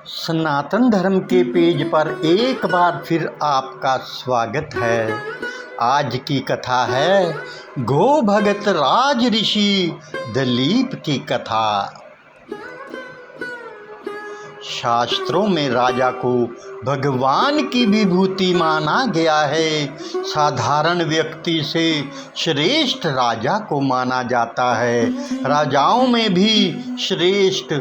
सनातन धर्म के पेज पर एक बार फिर आपका स्वागत है। आज की कथा है गो भगत राज ऋषि दिलीप की कथा। शास्त्रों में राजा को भगवान की विभूति माना गया है। साधारण व्यक्ति से श्रेष्ठ राजा को माना जाता है। राजाओं में भी श्रेष्ठ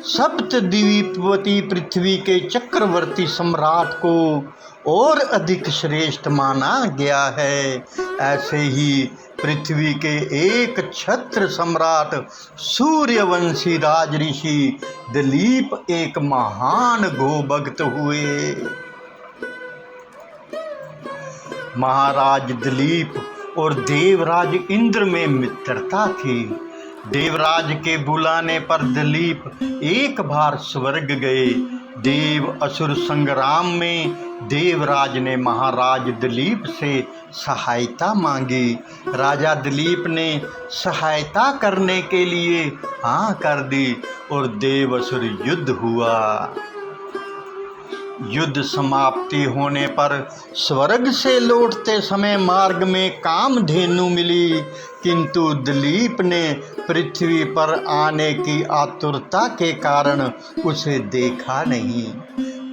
सप्तद्वीपवती पृथ्वी के चक्रवर्ती सम्राट को और अधिक श्रेष्ठ माना गया है। ऐसे ही पृथ्वी के एक छत्र सम्राट सूर्यवंशी राज ऋषि दिलीप एक महान गोभक्त हुए। महाराज दिलीप और देवराज इंद्र में मित्रता थी। देवराज के बुलाने पर दिलीप एक बार स्वर्ग गए। देव असुर संग्राम में देवराज ने महाराज दिलीप से सहायता मांगी। राजा दिलीप ने सहायता करने के लिए हाँ कर दी और देव असुर युद्ध हुआ। युद्ध समाप्ति होने पर स्वर्ग से लौटते समय मार्ग में कामधेनु मिली, किंतु दिलीप ने पृथ्वी पर आने की आतुरता के कारण उसे देखा नहीं।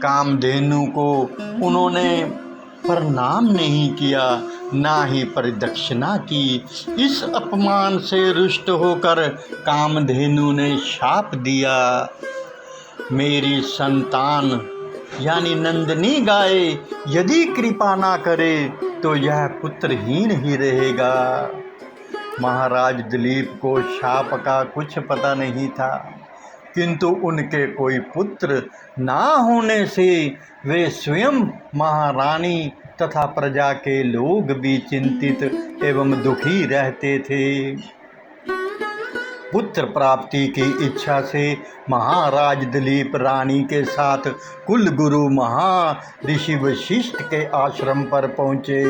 कामधेनु को उन्होंने प्रणाम नहीं किया, ना ही परिदक्षिणा की। इस अपमान से रुष्ट होकर कामधेनु ने शाप दिया, मेरी संतान यानी नंदिनी गाय यदि कृपा ना करे तो यह पुत्रहीन ही रहेगा। महाराज दिलीप को शाप का कुछ पता नहीं था, किंतु उनके कोई पुत्र ना होने से वे स्वयं महारानी तथा प्रजा के लोग भी चिंतित एवं दुखी रहते थे। पुत्र प्राप्ति की इच्छा से महाराज दिलीप रानी के साथ कुलगुरु महर्षि वशिष्ठ के आश्रम पर पहुँचे।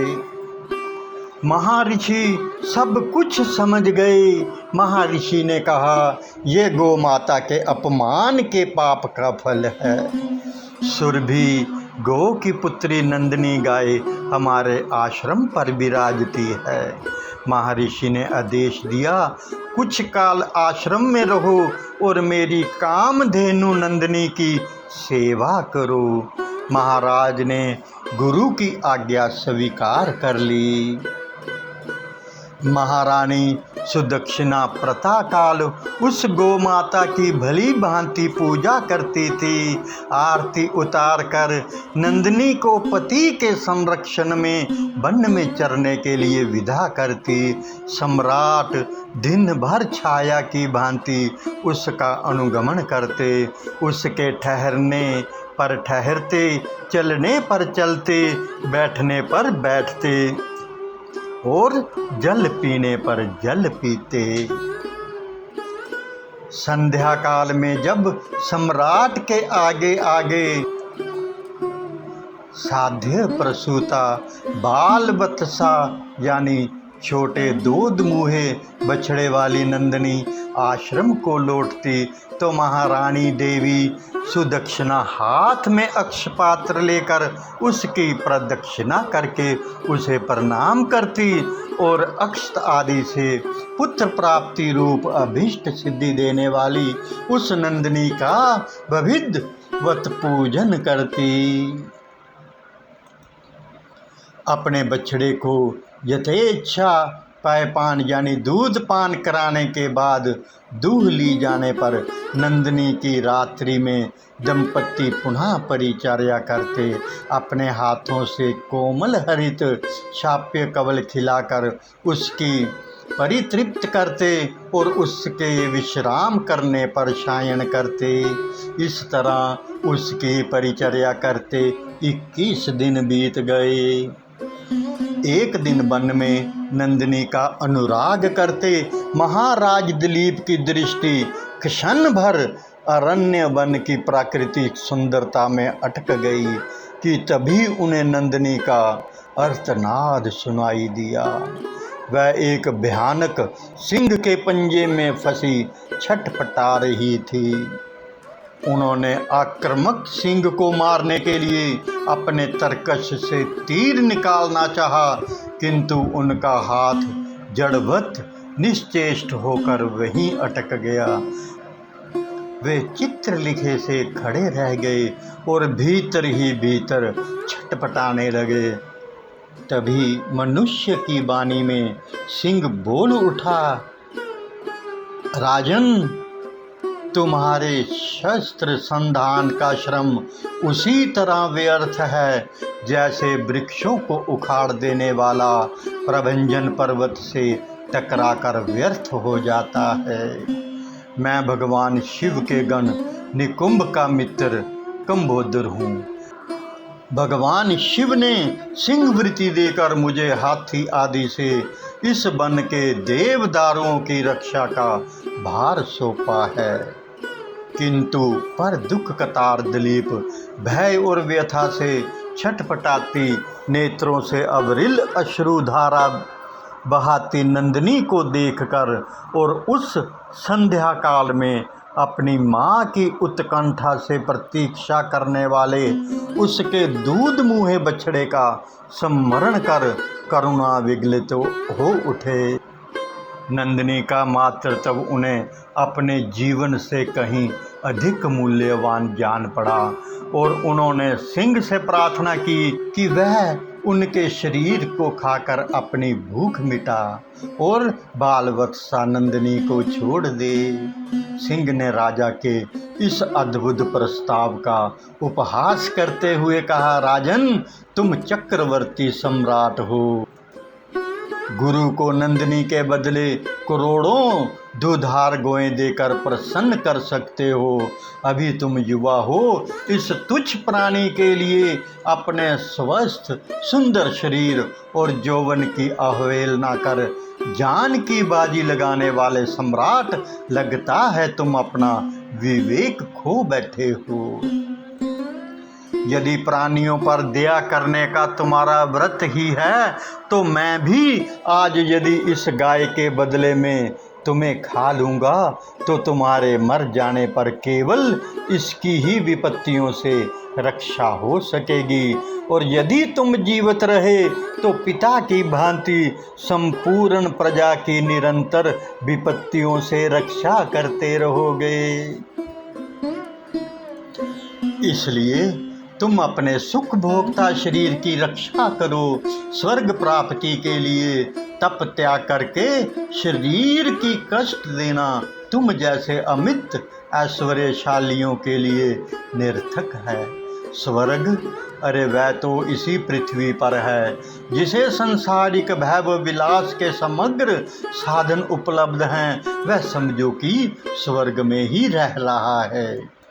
महर्षि सब कुछ समझ गए। महर्षि ने कहा, ये गौ माता के अपमान के पाप का फल है। सुरभि गौ की पुत्री नंदिनी गाय हमारे आश्रम पर विराजती है। महर्षि ने आदेश दिया, कुछ काल आश्रम में रहो और मेरी कामधेनु नंदिनी की सेवा करो। महाराज ने गुरु की आज्ञा स्वीकार कर ली। महारानी सुदक्षिणा प्रथा काल उस गौ माता की भली भांति पूजा करती थी। आरती उतार कर नंदिनी को पति के संरक्षण में वन में चरने के लिए विदा करती। सम्राट दिन भर छाया की भांति उसका अनुगमन करते, उसके ठहरने पर ठहरते, चलने पर चलते, बैठने पर बैठते और जल पीने पर जल पीते। संध्या काल में जब सम्राट के आगे आगे साध्य प्रसूता बाल बत्सा यानी छोटे दूध मुहे बछड़े वाली नंदिनी आश्रम को लौटती तो महारानी देवी सुदक्षिणा हाथ में अक्षपात्र लेकर उसकी प्रदक्षिणा करके उसे प्रणाम करती और अक्षत आदि से पुत्र प्राप्ति रूप अभीष्ट सिद्धि देने वाली उस नंदिनी का विधिवत पूजन करती। अपने बछड़े को यथेच्छा पायपान यानी दूध पान कराने के बाद दूह ली जाने पर नंदिनी की रात्रि में दंपति पुनः परिचर्या करते। अपने हाथों से कोमल हरित शाप्य कवल खिलाकर उसकी परितृप्त करते और उसके विश्राम करने पर शयन करते। इस तरह उसकी परिचर्या करते 21 दिन बीत गए। एक दिन वन में नंदिनी का अनुराग करते महाराज दिलीप की दृष्टि क्षण भर अरण्य वन की प्राकृतिक सुंदरता में अटक गई कि तभी उन्हें नंदिनी का अर्तनाद सुनाई दिया। वह एक भयानक सिंह के पंजे में फंसी छटपटा रही थी। उन्होंने आक्रामक सिंह को मारने के लिए अपने तरकश से तीर निकालना चाहा, किंतु उनका हाथ जड़वत निश्चेष्ट होकर वहीं अटक गया। वे चित्रलिखे से खड़े रह गए और भीतर ही भीतर छटपटाने लगे। तभी मनुष्य की वाणी में सिंह बोल उठा, राजन, तुम्हारे शस्त्र संधान का श्रम उसी तरह व्यर्थ है जैसे वृक्षों को उखाड़ देने वाला प्रभंजन पर्वत से टकराकर व्यर्थ हो जाता है। मैं भगवान शिव के गण निकुंभ का मित्र कंबोदर हूँ। भगवान शिव ने सिंह वृत्ति देकर मुझे हाथी आदि से इस वन के देवदारुओं की रक्षा का भार सौंपा है। किंतु पर दुख कतार दिलीप भय और व्यथा से छटपटाती नेत्रों से अविरल अश्रुधारा बहाती नंदिनी को देखकर और उस संध्या काल में अपनी माँ की उत्कंठा से प्रतीक्षा करने वाले उसके दूध मुँहे बछड़े का स्मरण कर करुणा विगलित हो उठे। नंदिनी का मात्र तब उन्हें अपने जीवन से कहीं अधिक मूल्यवान जान पड़ा और उन्होंने सिंह से प्रार्थना की कि वह उनके शरीर को खाकर अपनी भूख मिटा और बाल वत्सा नंदिनी को छोड़ दे। सिंह ने राजा के इस अद्भुत प्रस्ताव का उपहास करते हुए कहा, राजन, तुम चक्रवर्ती सम्राट हो। गुरु को नंदिनी के बदले करोड़ों दुधार गोएं देकर प्रसन्न कर सकते हो। अभी तुम युवा हो, इस तुच्छ प्राणी के लिए अपने स्वस्थ सुंदर शरीर और यौवन की अवहेलना कर जान की बाजी लगाने वाले सम्राट, लगता है तुम अपना विवेक खो बैठे हो। यदि प्राणियों पर दया करने का तुम्हारा व्रत ही है तो मैं भी आज यदि इस गाय के बदले में तुम्हें खा लूँगा तो तुम्हारे मर जाने पर केवल इसकी ही विपत्तियों से रक्षा हो सकेगी, और यदि तुम जीवित रहे तो पिता की भांति संपूर्ण प्रजा की निरंतर विपत्तियों से रक्षा करते रहोगे। इसलिए तुम अपने सुख भोगता शरीर की रक्षा करो। स्वर्ग प्राप्ति के लिए तप त्याग करके शरीर की कष्ट देना तुम जैसे अमित ऐश्वर्यशालियों के लिए निरर्थक है। स्वर्ग, अरे वह तो इसी पृथ्वी पर है जिसे सांसारिक वैभव विलास के समग्र साधन उपलब्ध हैं, वह समझो कि स्वर्ग में ही रह रहा है।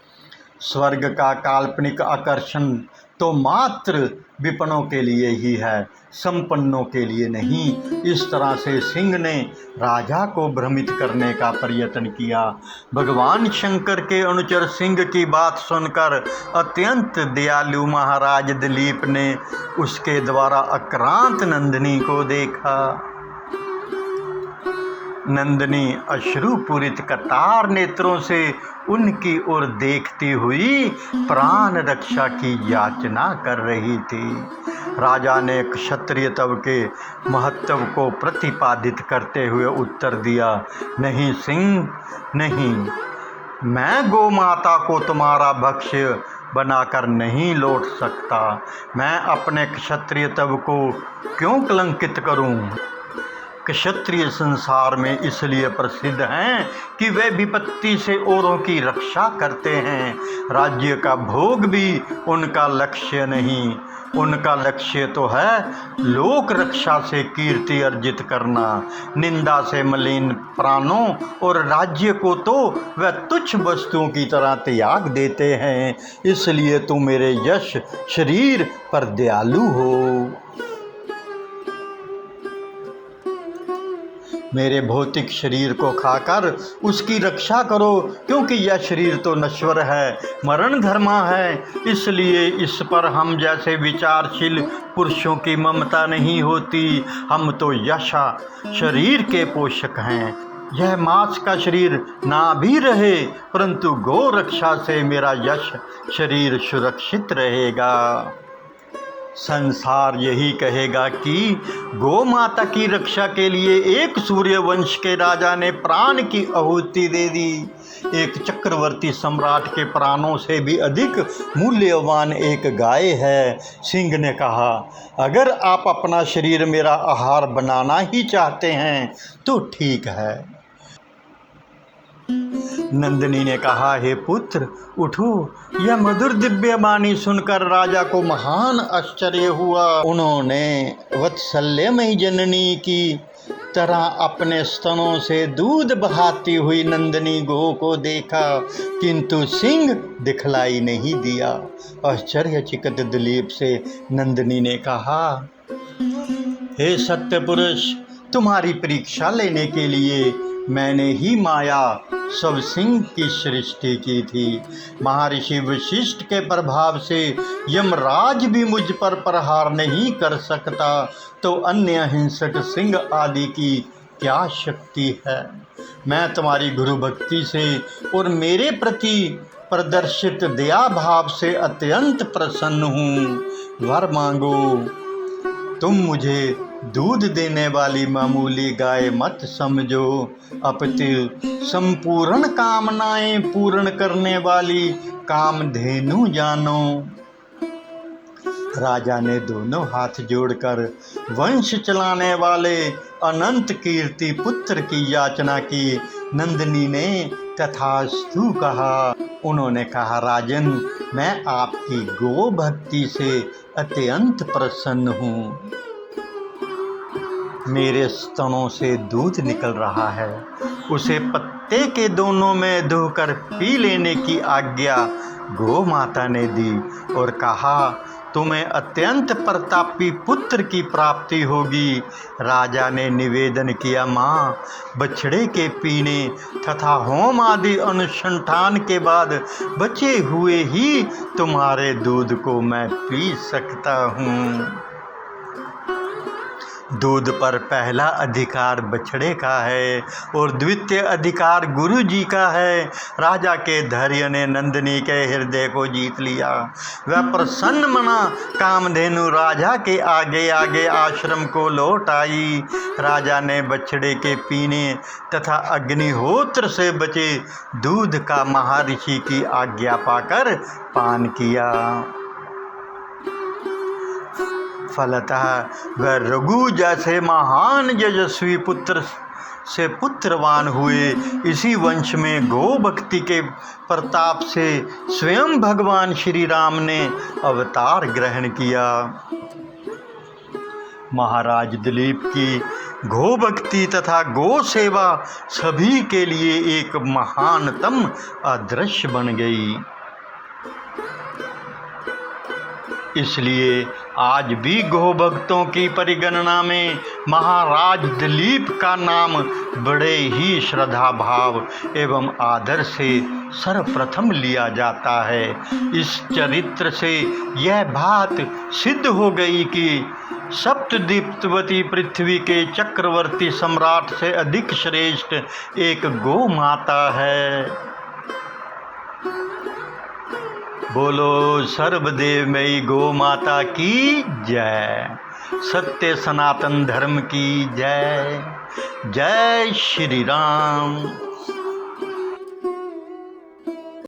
स्वर्ग का काल्पनिक आकर्षण तो मात्र विपन्नों के लिए ही है, संपन्नों के लिए नहीं। इस तरह से सिंह ने राजा को भ्रमित करने का प्रयत्न किया। भगवान शंकर के अनुचर सिंह की बात सुनकर अत्यंत दयालु महाराज दिलीप ने उसके द्वारा आक्रांत नंदिनी को देखा। नंदिनी अश्रुपूरित कतार नेत्रों से उनकी ओर देखती हुई प्राण रक्षा की याचना कर रही थी। राजा ने क्षत्रिय तव के महत्व को प्रतिपादित करते हुए उत्तर दिया, नहीं सिंह, नहीं, मैं गौ माता को तुम्हारा भक्ष्य बनाकर नहीं लौट सकता। मैं अपने क्षत्रिय तव को क्यों कलंकित करूं? क्षत्रिय संसार में इसलिए प्रसिद्ध हैं कि वे विपत्ति से औरों की रक्षा करते हैं। राज्य का भोग भी उनका लक्ष्य नहीं, उनका लक्ष्य तो है लोक रक्षा से कीर्ति अर्जित करना। निंदा से मलिन प्राणों और राज्य को तो वह तुच्छ वस्तुओं की तरह त्याग देते हैं। इसलिए तुम मेरे यश शरीर पर दयालु हो। मेरे भौतिक शरीर को खाकर उसकी रक्षा करो, क्योंकि यह शरीर तो नश्वर है, मरण धर्मा है। इसलिए इस पर हम जैसे विचारशील पुरुषों की ममता नहीं होती। हम तो यशा शरीर के पोषक हैं। यह मांस का शरीर ना भी रहे, परंतु गौ रक्षा से मेरा यश शरीर सुरक्षित रहेगा। संसार यही कहेगा कि गौ माता की रक्षा के लिए एक सूर्यवंश के राजा ने प्राण की आहुति दे दी। एक चक्रवर्ती सम्राट के प्राणों से भी अधिक मूल्यवान एक गाय है। सिंह ने कहा, अगर आप अपना शरीर मेरा आहार बनाना ही चाहते हैं तो ठीक है। नंदिनी ने कहा, हे पुत्र उठो। यह मधुर दिव्य वाणी सुनकर राजा को महान आश्चर्य हुआ। उन्होंने वत्सल्यमयी जननी की तरह अपने स्तनों से दूध बहाती हुई नंदिनी गौ को देखा, किंतु सिंह दिखलाई नहीं दिया। आश्चर्यचकित दिलीप से नंदिनी ने कहा, हे सत्य पुरुष, तुम्हारी परीक्षा लेने के लिए मैंने ही माया सब सिंह की सृष्टि की थी। महर्षि वशिष्ठ के प्रभाव से यमराज भी मुझ पर प्रहार नहीं कर सकता, तो अन्य हिंसक सिंह आदि की क्या शक्ति है। मैं तुम्हारी गुरु भक्ति से और मेरे प्रति प्रदर्शित दया भाव से अत्यंत प्रसन्न हूँ। वर मांगो। तुम मुझे दूध देने वाली मामूली गाय मत समझो, अपितु संपूर्ण कामनाएं पूर्ण करने वाली कामधेनु जानो। राजा ने दोनों हाथ जोड़कर वंश चलाने वाले अनंत कीर्ति पुत्र की याचना की। नंदिनी ने तथास्तु कहा। उन्होंने कहा, राजन, मैं आपकी गो भक्ति से अत्यंत प्रसन्न हूँ। मेरे स्तनों से दूध निकल रहा है, उसे पत्ते के दोनों में धोकर पी लेने की आज्ञा गौ माता ने दी और कहा, तुम्हें अत्यंत प्रतापी पुत्र की प्राप्ति होगी। राजा ने निवेदन किया, माँ, बछड़े के पीने तथा होम आदि अनुष्ठान के बाद बचे हुए ही तुम्हारे दूध को मैं पी सकता हूँ। दूध पर पहला अधिकार बछड़े का है और द्वितीय अधिकार गुरु जी का है। राजा के धैर्य ने नंदिनी के हृदय को जीत लिया। वह प्रसन्न मना कामधेनु राजा के आगे आगे आश्रम को लौट आई। राजा ने बछड़े के पीने तथा अग्निहोत्र से बचे दूध का महर्षि की आज्ञा पाकर पान किया। फलतः वह रघु जैसे महान यशस्वी पुत्र से पुत्रवान हुए। इसी वंश में गो भक्ति के प्रताप से स्वयं भगवान श्री राम ने अवतार ग्रहण किया। महाराज दिलीप की गो भक्ति तथा गो सेवा सभी के लिए एक महानतम आदर्श बन गई। इसलिए आज भी गो भक्तों की परिगणना में महाराज दिलीप का नाम बड़े ही श्रद्धा भाव एवं आदर से सर्वप्रथम लिया जाता है। इस चरित्र से यह बात सिद्ध हो गई कि सप्तदीप्तवती पृथ्वी के चक्रवर्ती सम्राट से अधिक श्रेष्ठ एक गो माता है। बोलो सर्वदेवमयी गो माता की जय। सत्य सनातन धर्म की जय। जय श्री राम।